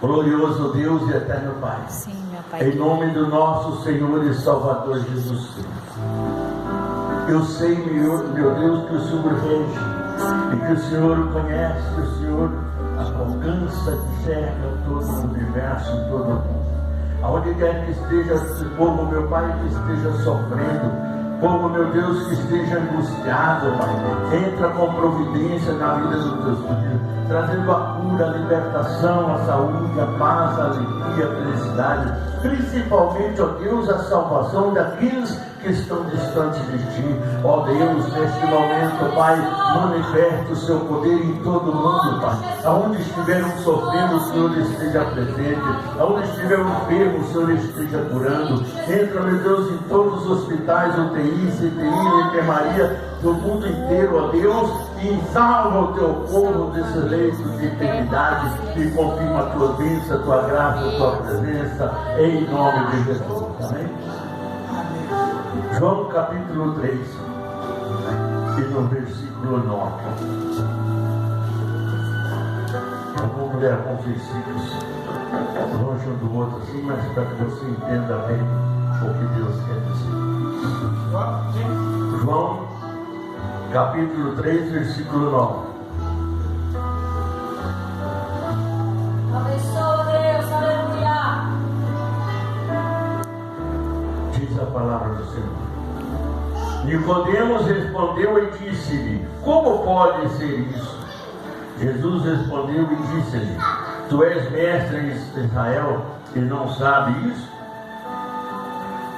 Glorioso Deus e eterno Pai, Sim, meu Pai. em nome do nosso Senhor e Salvador Jesus Cristo, eu sei, meu Deus, que o Senhor rege e que o Senhor conhece, que o Senhor alcança, enxerga todo o universo, todo o mundo. Aonde quer que esteja esse povo, meu Pai, que esteja sofrendo, povo, meu Deus, que esteja angustiado, Pai, entra com providência na vida dos teus filhos, trazendo a cura, a libertação, a saúde, a paz, a alegria, a felicidade, principalmente, ó Deus, a salvação daqueles que estão distantes de Ti. Ó Deus, neste momento, Pai, manifesta o Seu poder em todo o mundo, Pai. Aonde estiver um sofrendo, o Senhor esteja presente. Aonde estiver um enfermo, o Senhor esteja curando. Entra, meu Deus, em todos os hospitais, UTI, CTI, enfermaria do mundo inteiro, ó Deus, e salva o Teu povo desses leitos de enfermidade e confirma a Tua bênção, a Tua graça, a Tua presença, em nome de Jesus. Amém? João capítulo 3 e no versículo 9. Vamos ler alguns versículos longe um do outro assim, mas para que você entenda bem o que Deus quer dizer. João capítulo 3, versículo 9. Abençoa Deus, aleluia. Diz a palavra do Senhor. Nicodemos respondeu e disse-lhe: como pode ser isso? Jesus respondeu e disse-lhe: tu és mestre em Israel e não sabe isso?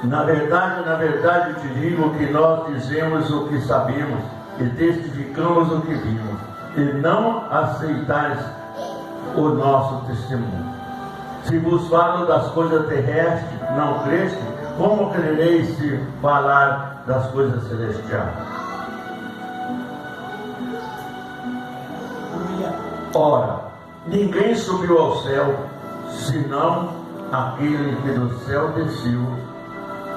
Na verdade te digo que nós dizemos o que sabemos e testificamos o que vimos, e não aceitais o nosso testemunho. Se vos falo das coisas terrestres, não creste, como crereis se falar das coisas celestiais? Ora, ninguém subiu ao céu, senão aquele que do céu desceu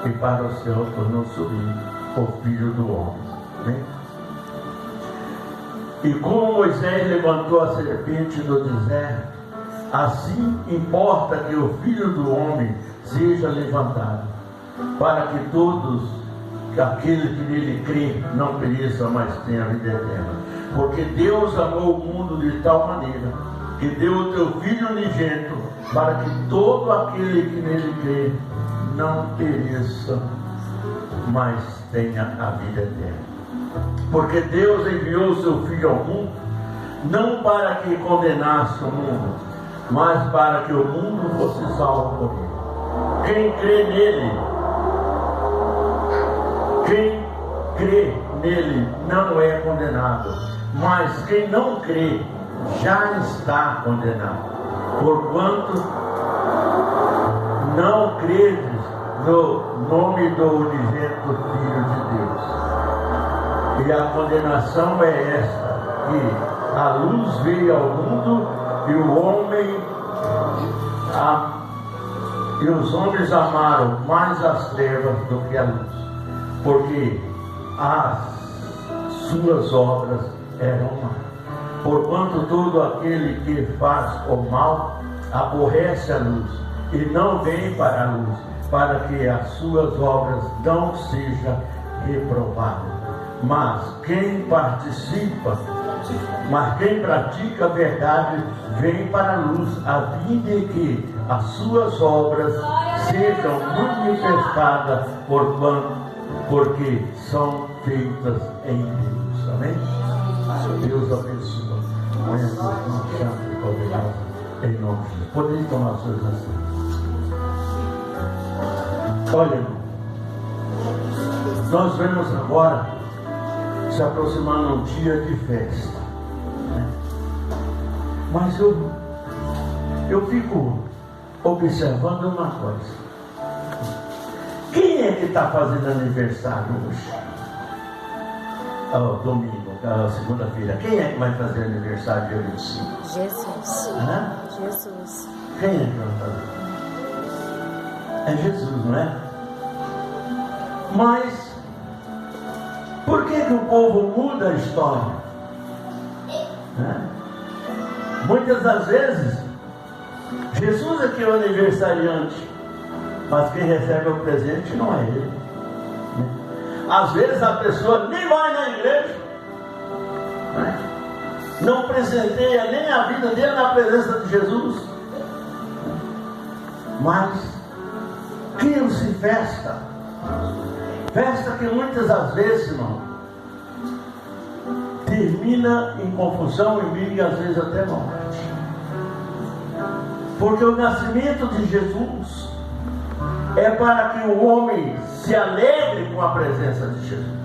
e para o céu tornou subir, o Filho do Homem. Né? E como Moisés levantou a serpente no deserto, assim importa que o Filho do Homem seja levantado, para que todos, aquele que nele crê, não pereça, mas tenha vida eterna. Porque Deus amou o mundo de tal maneira que deu o teu Filho unigênito, para que todo aquele que nele crê não pereça, mas tenha a vida eterna. Porque Deus enviou o seu Filho ao mundo, não para que condenasse o mundo, mas para que o mundo fosse salvo por ele. Quem crê nele não é condenado, mas quem não crê já está condenado, porquanto não credes no nome do unigênito Filho de Deus. E a condenação é esta, que a luz veio ao mundo e os homens amaram mais as trevas do que a luz, porque as suas obras eram más. Porquanto todo aquele que faz o mal aborrece a luz e não vem para a luz, para que as suas obras não sejam reprovadas. Mas quem pratica a verdade vem para a luz, a fim de que as suas obras sejam manifestadas porque são feitas em Deus. Amém? Deus abençoe. Amanhã nós vamos santo e poderoso em nome de Jesus. Podem tomar suas ações. Olha, irmão, nós vemos agora se aproximando um dia de festa, né? Mas eu fico observando uma coisa. Quem é que está fazendo aniversário hoje? Domingo, segunda-feira. Quem é que vai fazer aniversário dia 25? Jesus. Hã? Jesus. Quem é que vai fazer? É Jesus, não é? Mas por que o povo muda a história? Muitas das vezes Jesus é que é o aniversariante, mas quem recebe o presente não é ele. Às vezes a pessoa nem vai na igreja, né? Não presenteia nem a vida dele na presença de Jesus, mas cria-se festa que muitas das vezes, irmão, termina em confusão, em briga e às vezes até morte. Porque o nascimento de Jesus é para que o homem se alegre com a presença de Jesus.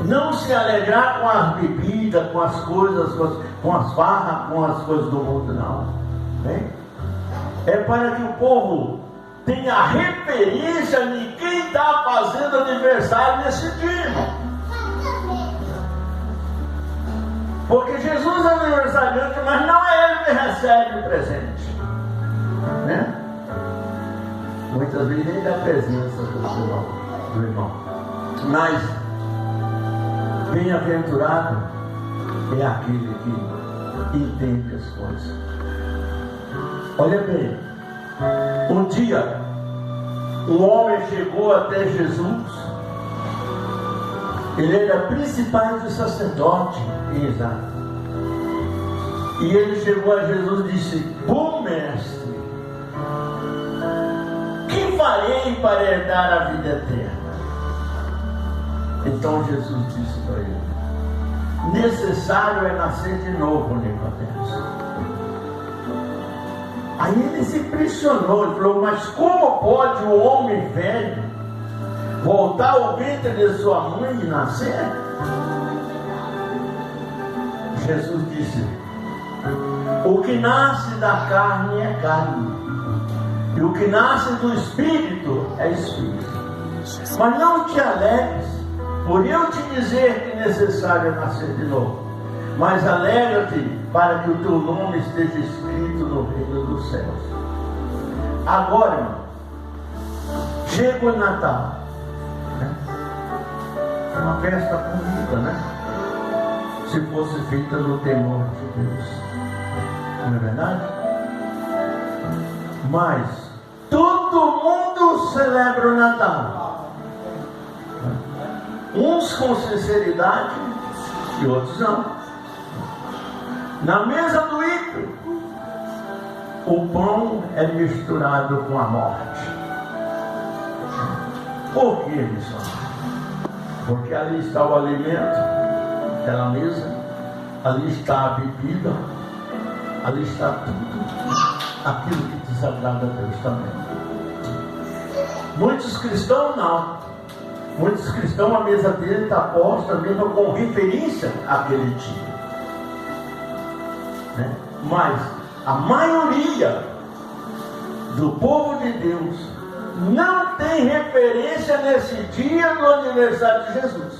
Não se alegrar com as bebidas, com as coisas, com as farras, com as coisas do mundo, não. É para que o povo tenha referência de quem está fazendo aniversário nesse dia, irmão. Porque Jesus é aniversariante, mas não é ele que recebe o presente, né? Muitas vezes nem da presença do irmão. Mas bem-aventurado é aquele que entende as coisas. Olha bem, um dia um homem chegou até Jesus. Ele era principal do sacerdote em Israel. E ele chegou a Jesus e disse: bom mestre, que farei para herdar a vida eterna? Então Jesus disse para ele: necessário é nascer de novo, Nicodemos. Aí ele se impressionou, ele falou: mas como pode o homem velho voltar ao ventre de sua mãe e nascer? Jesus disse: o que nasce da carne é carne, e o que nasce do Espírito é Espírito. Mas não te alegres por eu te dizer que necessário é nascer de novo, mas alegra-te para que o teu nome esteja escrito no reino dos céus. Agora, irmão, chega o Natal, né? Uma festa bonita, né? Se fosse feita no temor de Deus, não é verdade? Mas todo mundo celebra o Natal, uns com sinceridade e outros não. Na mesa do ímpio, o pão é misturado com a morte. Por que, missionário? Porque ali está o alimento, aquela mesa, ali está a bebida, ali está tudo aquilo que desagrada a Deus também. Muitos cristãos não. Muitos cristãos, a mesa dele está posta mesmo com referência àquele dia, né? Mas a maioria do povo de Deus não tem referência nesse dia do aniversário de Jesus,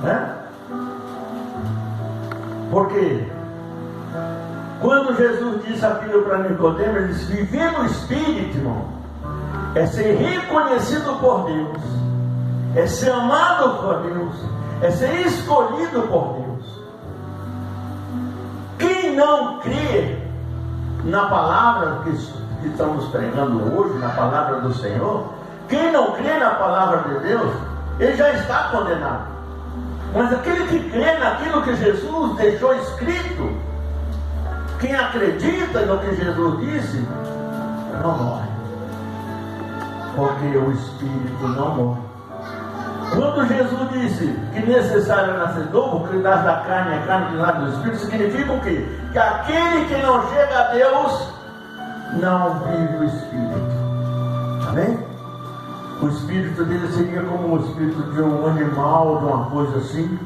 né? Porque quando Jesus disse aquilo para Nicodemos, ele disse: viver no Espírito, irmão, é ser reconhecido por Deus, é ser amado por Deus, é ser escolhido por Deus. Quem não crê na palavra que estamos pregando hoje, na palavra do Senhor, quem não crê na palavra de Deus, ele já está condenado. Mas aquele que crê naquilo que Jesus deixou escrito, quem acredita no que Jesus disse, não morre. Porque o Espírito não morre. Quando Jesus disse que necessário é nascer novo, que nasce da carne é carne, que nasce do Espírito, significa o quê? Que aquele que não chega a Deus não vive o Espírito. Amém? O Espírito dele seria como o Espírito de um animal, de uma coisa assim,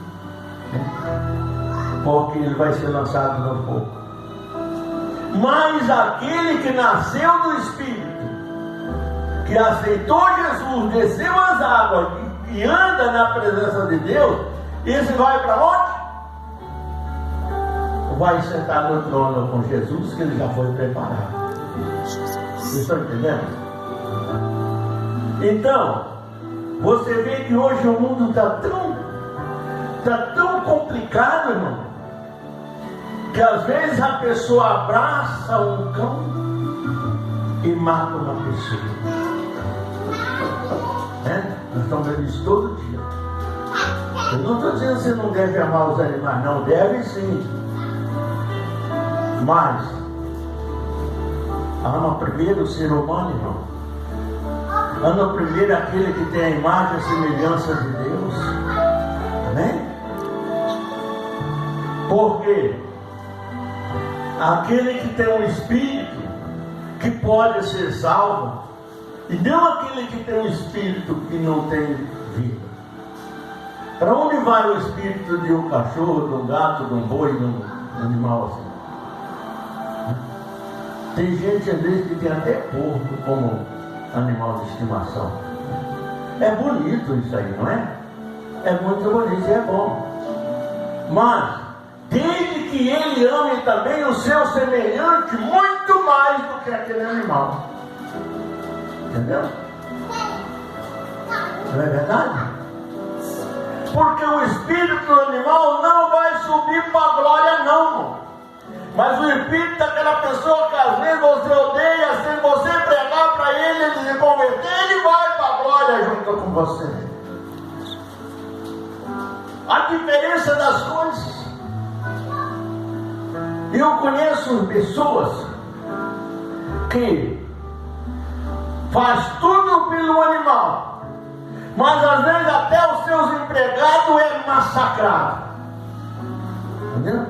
né? Porque ele vai ser lançado no fogo. Mas aquele que nasceu do Espírito, que aceitou Jesus, desceu as águas e anda na presença de Deus, esse vai para onde? Vai sentar no trono com Jesus, que ele já foi preparado. Vocês estão entendendo? Então, você vê que hoje o mundo está tão complicado, irmão, que às vezes a pessoa abraça um cão e mata uma pessoa. Nós estamos vendo isso todo dia. Eu não estou dizendo que você não deve amar os animais, não, deve sim. Mas ama primeiro o ser humano, irmão. Ama primeiro aquele que tem a imagem e a semelhança de Deus. Amém? Porque aquele que tem um espírito que pode ser salvo, e não aquele que tem um espírito que não tem vida. Para onde vai o espírito de um cachorro, de um gato, de um boi, de um animal assim? Tem gente às vezes que tem até porco como animal de estimação. É bonito isso aí, não é? É muito bonito e é bom. Mas desde que ele ame também o seu semelhante muito mais do que aquele animal. Entendeu? Não é verdade? Porque o espírito do animal não vai subir para a glória, não. Mas o espírito daquela pessoa que às vezes você odeia, se você pregar para ele, ele se converter, ele vai para a glória junto com você. A diferença das coisas. Eu conheço pessoas que faz tudo pelo animal, mas às vezes até os seus empregados é massacrado. Entendeu?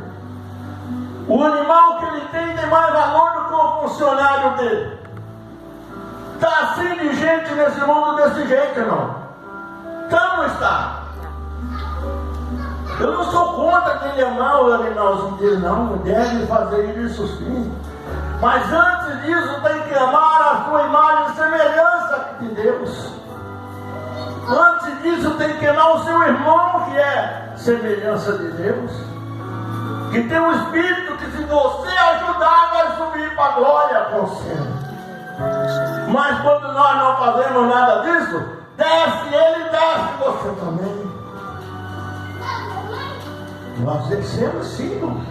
O animal que ele tem mais valor do que o funcionário dele. Está assim de gente nesse mundo desse jeito, não? Então não está. Eu não sou contra ele amar o animalzinho dele, não. Deve fazer isso sim. Mas antes disso tem que amar a sua imagem e semelhança de Deus. Antes disso tem que amar o seu irmão que é semelhança de Deus. Que tem um espírito que se você ajudar vai subir para a glória com você. Mas quando nós não fazemos nada disso, desce ele, desce você também. Nós descemos sim, irmão.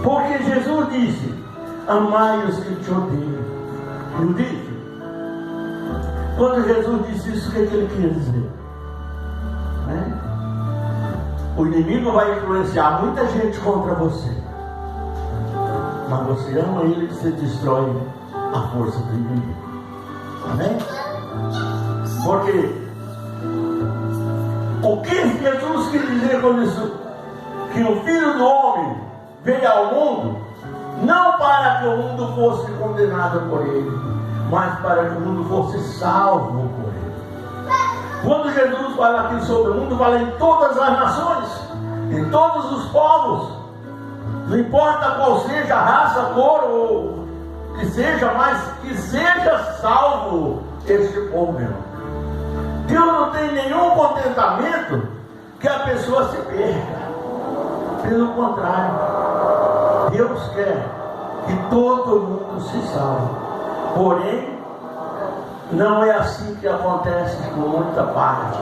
Porque Jesus disse: amai os que te odeiam. Não disse? Quando Jesus disse isso, o que ele queria dizer? O inimigo vai influenciar muita gente contra você, mas você ama ele, que você destrói a força do inimigo. Amém? Porque o que Jesus quis dizer com isso? Que o Filho do Homem veio ao mundo não para que o mundo fosse condenado por ele, mas para que o mundo fosse salvo por ele. Quando Jesus fala aqui sobre o mundo, fala em todas as nações, em todos os povos, não importa qual seja a raça, cor ou que seja, mas que seja salvo este povo, meu. Deus não tem nenhum contentamento que a pessoa se perca. Pelo contrário, Deus quer que todo mundo se salve. Porém, não é assim que acontece com muita parte.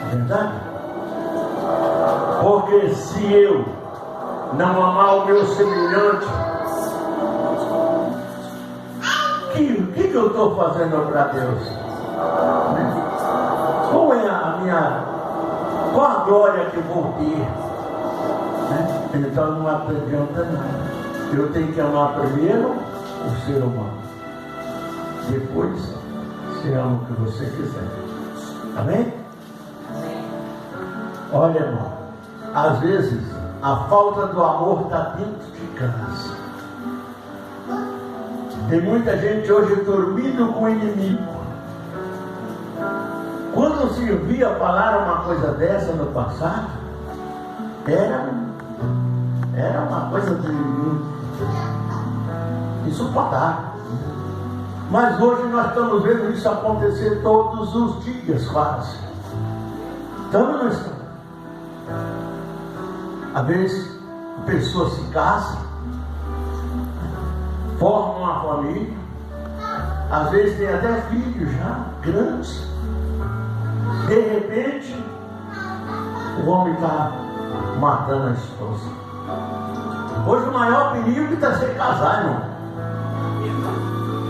Verdade? Porque se eu não amar o meu semelhante, o que eu estou fazendo para Deus? Qual é qual a glória que eu vou ter? Então não adianta nada. Eu tenho que amar primeiro o ser humano. Depois você ama o que você quiser. Amém? Olha, irmão, às vezes a falta do amor está dentro de casa. Tem muita gente hoje dormindo com o inimigo. Quando se ouvia falar uma coisa dessa no passado, era uma coisa de insuportável. Mas hoje nós estamos vendo isso acontecer todos os dias, quase. Estamos ou não estamos? Às vezes, pessoas se casam, formam uma família, às vezes tem até filhos já, grandes. De repente, o homem está matando a esposa. Hoje o maior perigo está ser casar, irmão.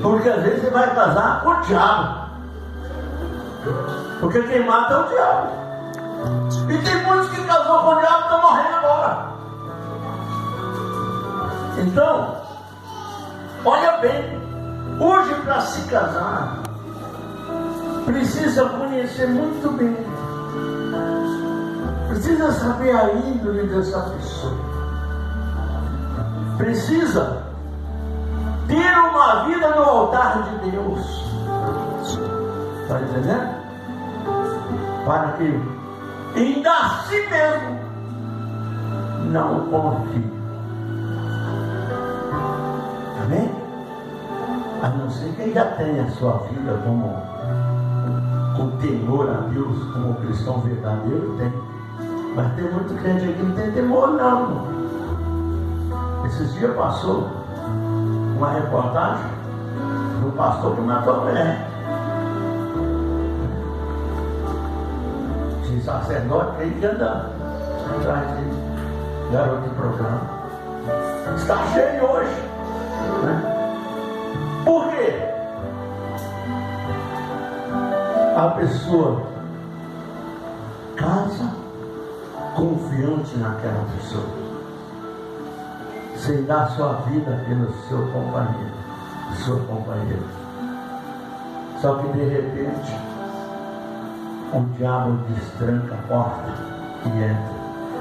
Porque às vezes você vai casar com o diabo. Porque quem mata é o diabo. E tem muitos que casou com o diabo e estão morrendo agora. Então, olha bem, hoje para se casar, precisa conhecer muito bem. Precisa saber a índole dessa pessoa. Precisa ter uma vida no altar de Deus. Está entendendo? Para que ainda a si mesmo não confie. Amém? A não ser que já tenha a sua vida com temor a Deus, como o cristão verdadeiro tem. Mas tem muito crente aqui que não tem temor, não. Esses dias passou uma reportagem do pastor que matou a mulher. De sacerdote aí que anda atrás de garoto de programa. Está cheio hoje. Né? Por quê? A pessoa casa confiante naquela pessoa, sem dar sua vida pelo seu companheiro, sua companheira. Só que de repente o diabo destranca a porta e entra.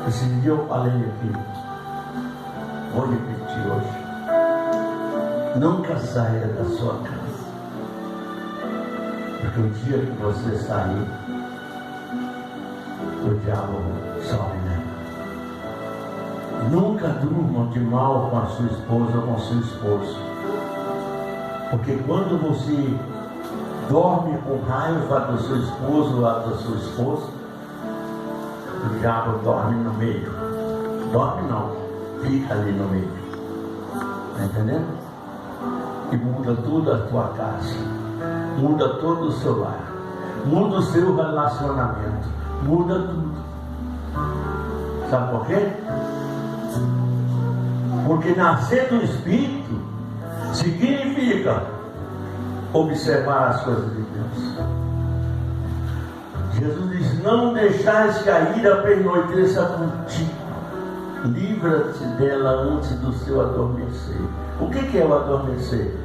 Esse dia eu falei aqui, vou repetir hoje. Nunca saia da sua casa, porque o dia que você sair, o diabo sobe nela. Nunca durma de mal com a sua esposa ou com o seu esposo, porque quando você dorme com raiva do seu esposo ou da sua esposa, o diabo dorme no meio. Dorme não, fica ali no meio. Está entendendo? E muda tudo a tua casa, muda todo o seu lar, muda o seu relacionamento, muda tudo. Sabe por quê? Porque nascer do Espírito significa observar as coisas de Deus. Jesus diz: não deixais que a ira pernoiteça contigo, livra-te dela antes do seu adormecer. O que é o adormecer?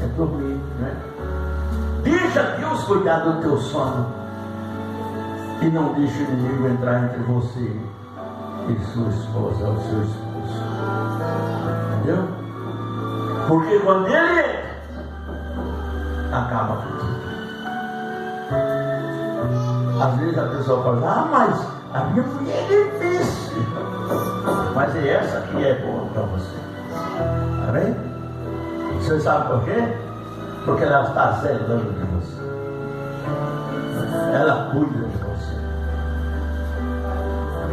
É dormir, né? Deixa Deus cuidar do teu sono e não deixa o inimigo entrar entre você e sua esposa ou seu esposo. Entendeu? Porque quando ele entra, acaba com tudo. Às vezes a pessoa fala: mas a minha mulher é difícil. Mas é essa que é boa para você. Está bem? Você sabe por quê? Porque ela está zelando de você. Ela cuida de você.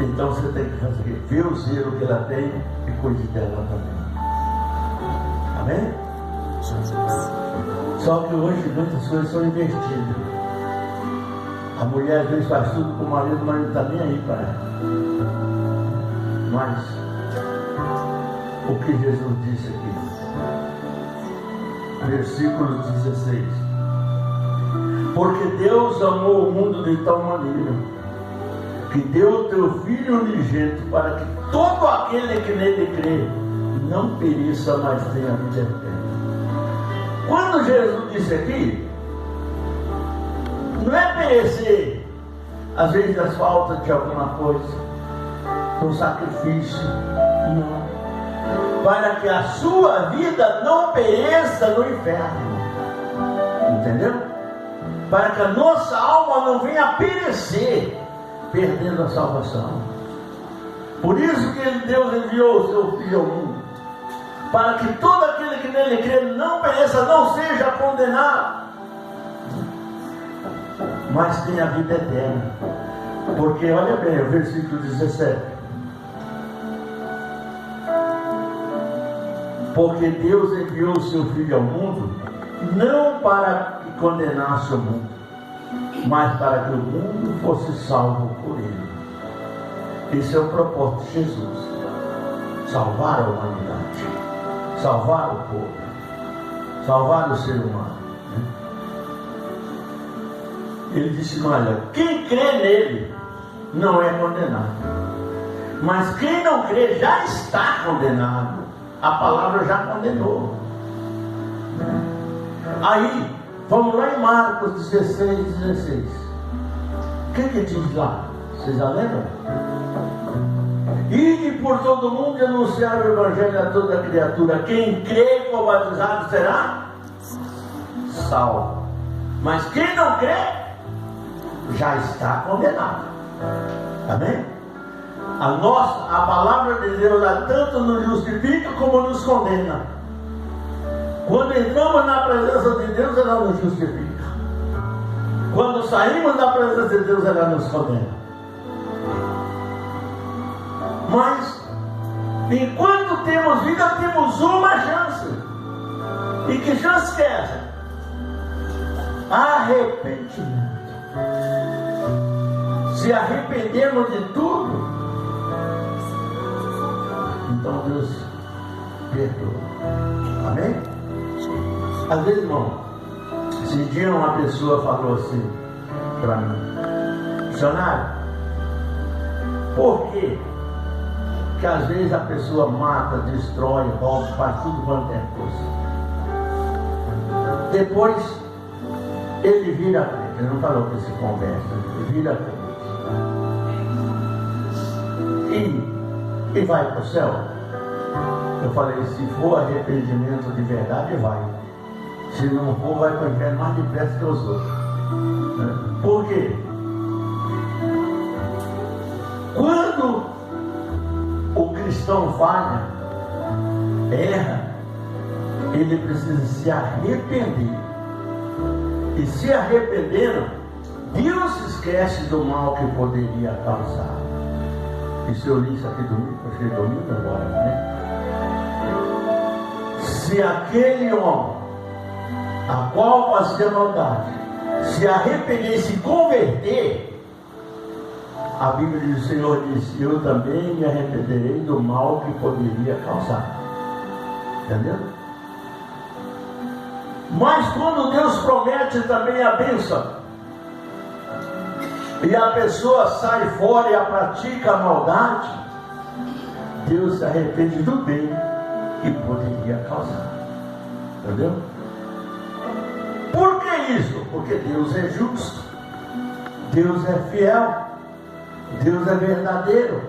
Então você tem que fazer, ver o zelo que ela tem e cuide dela também. Amém? Só que hoje muitas coisas são invertidas. A mulher às vezes faz tudo com o marido não está nem aí para ela. Mas o que Jesus disse aqui, versículo 16: porque Deus amou o mundo de tal maneira que deu o teu Filho unigênito, para que todo aquele que nele crê não pereça, mas tenha vida eterna. Quando Jesus disse aqui, não é perecer às vezes as faltas de alguma coisa, do sacrifício, não, para que a sua vida não pereça no inferno. Entendeu? Para que a nossa alma não venha a perecer perdendo a salvação. Por isso que Deus enviou o seu Filho ao mundo, para que todo aquele que nele crê não pereça, não seja condenado, mas tenha a vida eterna. Porque olha bem o versículo 17: porque Deus enviou o seu Filho ao mundo não para que condenasse o mundo, mas para que o mundo fosse salvo por ele. Esse é o propósito de Jesus: salvar a humanidade, salvar o povo, salvar o ser humano. Ele disse: olha, quem crê nele não é condenado, mas quem não crê já está condenado. A palavra já condenou. Aí, vamos lá em Marcos 16:16. O que diz lá? Vocês já lembram? Ide por todo mundo e anunciar o evangelho a toda criatura. Quem crê e for batizado será salvo, mas quem não crê já está condenado. Amém? A palavra de Deus tanto nos justifica como nos condena. Quando entramos na presença de Deus, ela nos justifica. Quando saímos da presença de Deus, ela nos condena. Mas, enquanto temos vida, temos uma chance. E que chance que é essa? Arrependimento. Se arrependermos de tudo, então Deus perdoa. Amém? Às vezes, irmão, esse dia uma pessoa falou assim para mim: missionário, por quê que às vezes a pessoa mata, destrói, rouba, faz tudo quanto é coisa, depois ele vira crente? Ele não falou que se converte, ele vira crente e vai para o céu? Eu falei: se for arrependimento de verdade, vai. Se não for, vai para o inferno mais depressa que os outros. Por quê? Quando o cristão falha, erra, ele precisa se arrepender. E se arrependendo, Deus se esquece do mal que poderia causar. Isso eu li isso aqui domingo, acho que é domingo agora, né? Se aquele homem, a qual fazia maldade, se arrepender e se converter, a Bíblia diz, o Senhor disse: eu também me arrependerei do mal que poderia causar. Entendeu? Mas quando Deus promete também a bênção, e a pessoa sai fora e a pratica a maldade, Deus se arrepende do bem que poderia causar. Entendeu? Por que isso? Porque Deus é justo, Deus é fiel, Deus é verdadeiro.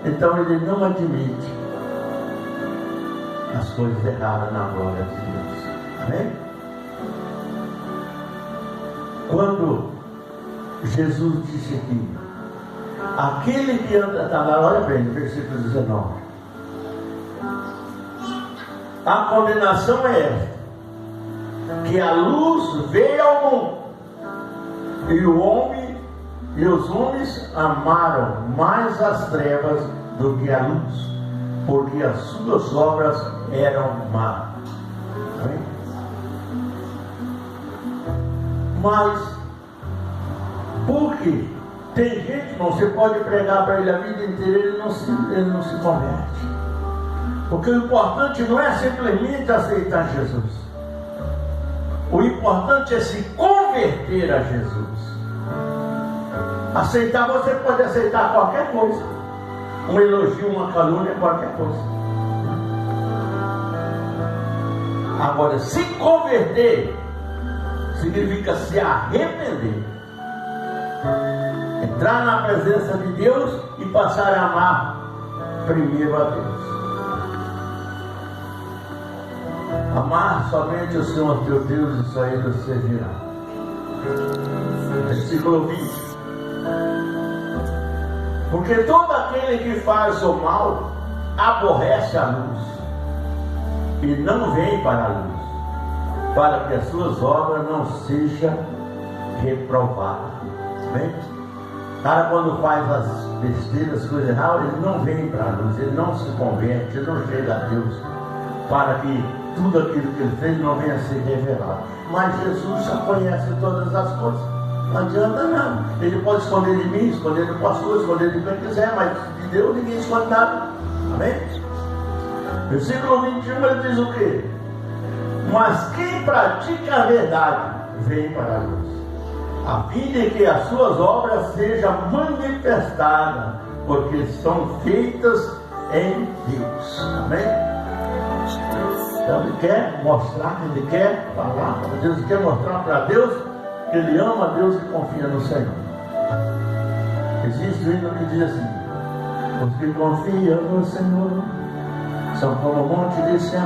Então Ele não admite as coisas erradas na glória de Deus. Amém? Quando Jesus disse aqui: aquele que anda, está lá, olha bem, no versículo 19. A condenação é esta: que a luz veio ao mundo, e os homens amaram mais as trevas do que a luz, porque as suas obras eram más. Amém? Mas, por quê? Tem gente, irmão, você pode pregar para ele a vida inteira, ele não se converte. Porque o importante não é simplesmente aceitar Jesus. O importante é se converter a Jesus. Aceitar, você pode aceitar qualquer coisa. Um elogio, uma calúnia, qualquer coisa. Agora, se converter significa se arrepender, entrar na presença de Deus e passar a amar primeiro a Deus. Amar somente o Senhor teu Deus, e só Ele te servirá. Versículo 20. Porque todo aquele que faz o mal aborrece a luz e não vem para a luz, para que as suas obras não sejam reprovadas. Bem? Cara, quando faz as besteiras, as coisas erradas, ele não vem para a luz, ele não se converte, ele não chega a Deus, para que tudo aquilo que ele fez não venha a ser revelado. Mas Jesus já conhece todas as coisas. Não adianta nada. Ele pode esconder de mim, esconder do pastor, esconder de quem quiser, mas Deus, ninguém esconde nada. Amém? Versículo 21 ele diz o quê? Mas quem pratica a verdade vem para a luz, a fim de que as suas obras sejam manifestadas, porque são feitas em Deus. Amém? Então ele quer mostrar, ele quer falar para Deus, ele quer mostrar para Deus que ele ama a Deus e confia no Senhor. Existe um hino que diz assim: os que confiam no Senhor são como o monte de Sião,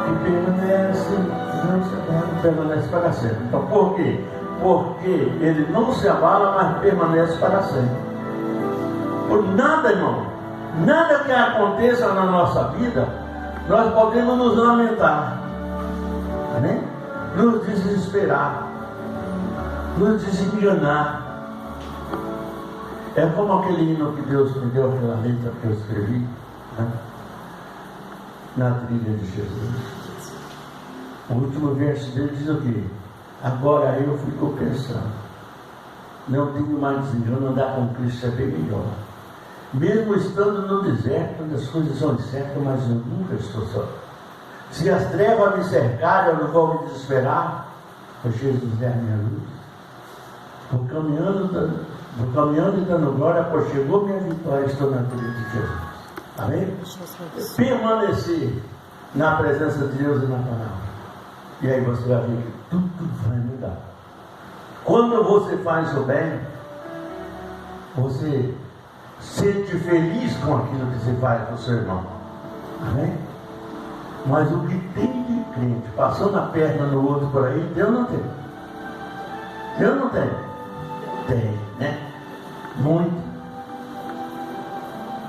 que permanece, não se abala, permanece para sempre. Então por quê? Porque ele não se abala, mas permanece para sempre. Por nada, irmão, nada que aconteça na nossa vida, nós podemos nos lamentar, né? Nos desesperar, nos desenganar. É como aquele hino que Deus me deu, aquela letra que eu escrevi, né? Na trilha de Jesus. O último verso dele diz o quê? Agora eu fico pensando, não tenho mais desengano, andar com Cristo é bem melhor. Mesmo estando no deserto, onde as coisas são incertas, mas eu nunca estou só. Se as trevas me cercarem, eu não vou me desesperar, pois Jesus é a minha luz. Vou caminhando e dando glória, pois chegou minha vitória, estou na trilha de Jesus. Amém? Permanecer na presença de Deus e na palavra. E aí você vai ver que tudo vai mudar. Quando você faz o bem, você sente feliz com aquilo que você faz com o seu irmão. Amém? Mas o que tem de crente passando a perna no outro por aí, Deus não tem. Deus não tem. Tem, né? Muito.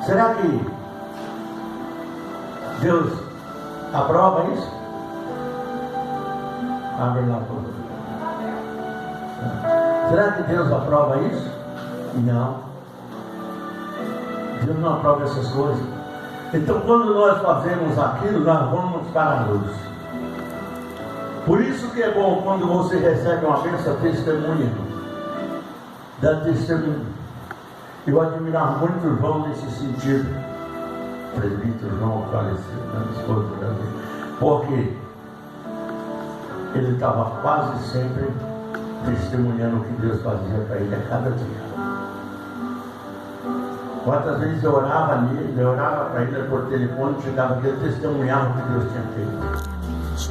Será que Deus aprova isso? Abre lá tudo. Será que Deus aprova isso? Não. Deus não aprova essas coisas. Então quando nós fazemos aquilo, nós vamos para a luz. Por isso que é bom quando você recebe uma bênção, testemunha. Dá testemunho. Eu admirava muito o João nesse sentido. O presbítero João faleceu, minha esposa também. Porque ele estava quase sempre testemunhando o que Deus fazia para ele a cada dia. Quantas vezes eu orava nele, eu orava para ele por telefone, chegava aqui, eu testemunhava o que Deus tinha feito.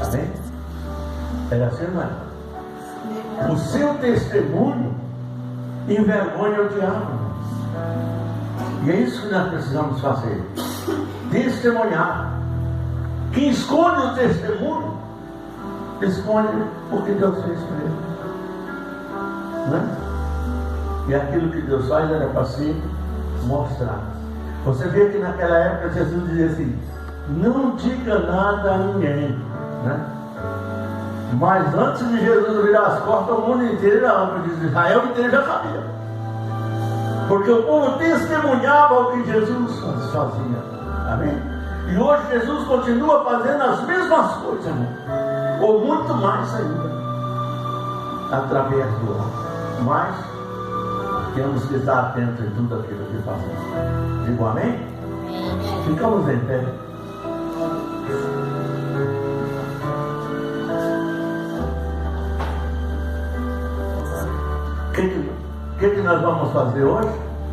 Amém? Era assim, não é? O seu testemunho envergonha o diabo. E é isso que nós precisamos fazer. Testemunhar. Quem esconde o testemunho, esconde o que Deus fez para ele. Não é? E aquilo que Deus faz era para se mostrar. Você vê que naquela época Jesus dizia assim: não diga nada a ninguém, né? Mas antes de Jesus virar as costas, o mundo inteiro, Israel inteiro já sabia. Porque o povo testemunhava o que Jesus fazia. Amém? E hoje Jesus continua fazendo as mesmas coisas, irmão. Ou muito mais ainda. Através do homem. Mas temos que estar atentos em tudo aquilo que fazemos. Digo amém? Ficamos em pé. O que nós vamos fazer hoje?